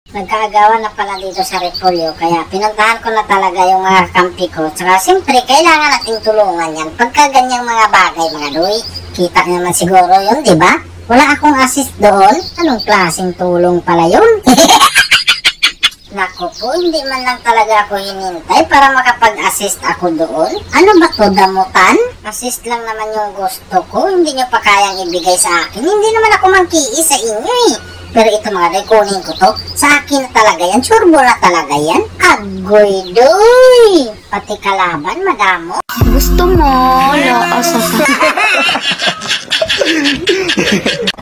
Nagkaagawan na pala dito sa Repolyo, kaya pinuntahan ko na talaga yung mga kampi ko. Tsaka siyempre, kailangan nating tulungan yan. Pagka ganyang mga bagay, mga doy, kita naman siguro yun, di ba? Wala akong assist doon. Anong klaseng tulong pala yun? Naku po, hindi man lang talaga ako hinintay para makapag-assist ako doon. Ano ba to, damutan? Assist lang naman yung gusto ko. Hindi nyo pa kayang ibigay sa akin. Hindi naman ako mangkiis sa inyo eh. Pero ito mga doy, kunin ko to. Sa akin na talaga yan. Turbo na talaga yan. Agoy doy! Pati kalaban, madamo. Gusto mo? Laasa ka.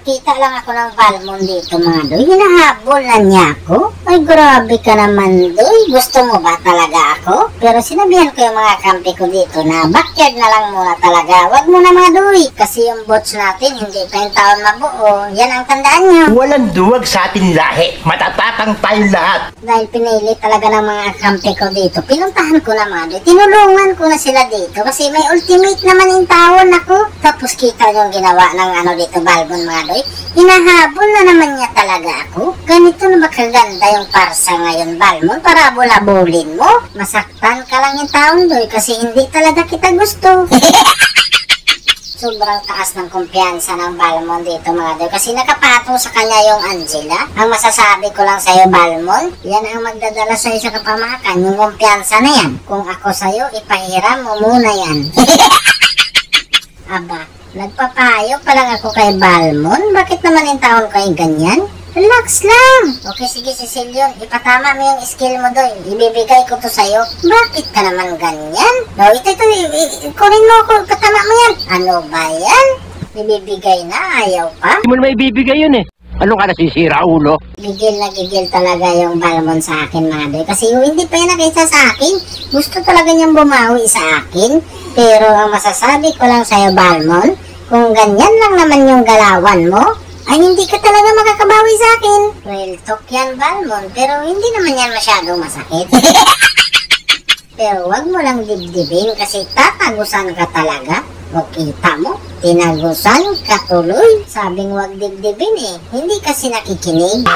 Kita lang ako ng Balmon dito mga doy. Hinahabol na niya ako. Ay grabe ka naman doy. Gusto mo ba talaga ako? Pero sinabihan ko yung mga kampi ko dito na backyard na lang muna talaga. Wag mo na mga doy. Kasi yung bots natin hindi pa yung taon mabuo. Yan ang tandaan nyo. Walang duwag sa ating lahi. Matatakang tayong lahat. Dahil pinili talaga ng mga kampi ko dito. Pinuntahan ko na mga doy. Tinulungan ko na sila dito. Kasi may ultimate naman yung taon ako. Tapos kita yung ginawa ng ano dito Balmon mga doy. Hinahabol na naman niya talaga ako. Ganito na ba kaganda yung parsa ngayon, Balmon? Para bulabulin mo? Masaktan ka lang yung taon doy kasi hindi talaga kita gusto. Sobrang taas ng kumpiyansa ng Balmon dito mga doy kasi nakapatong sa kanya yung Angela. Ang masasabi ko lang sa'yo, Balmon, yan ang magdadala sa'yo sa kapamakan, yung kumpiyansa na yan. Kung ako sa'yo, ipahiram mo muna yan. Aba, nagpapayo pa lang ako kay Balmon. Bakit naman yung taon ko yung ganyan? Relax lang. Okay, sige Cecilion. Ipatama mo yung skill mo doy. Ibibigay ko to sa'yo. Bakit ka naman ganyan? No, ito. Kunin mo ako. Patama mo yan. Ano ba yan? Ibibigay na. Ayaw pa. Hindi mo naman ibibigay yun eh. Ano ka nasisira, ulo? Gigil na gigil talaga yung Balmon sa akin mga doy. Kasi yung hindi pa yan nakita sa akin. Gusto talaga niyang bumawi sa akin. Pero ang masasabi ko lang sa'yo, Balmon, kung ganyan lang naman yung galawan mo, ay hindi ka talaga makakabawi sa akin. Real talk yan, Balmon, pero hindi naman yan masyadong masakit. Pero wag mo lang dibdibin kasi tatagusan ka talaga. O kita mo, tinagusan ka tuloy. Sabing wag dibdibin eh, hindi kasi nakikinig.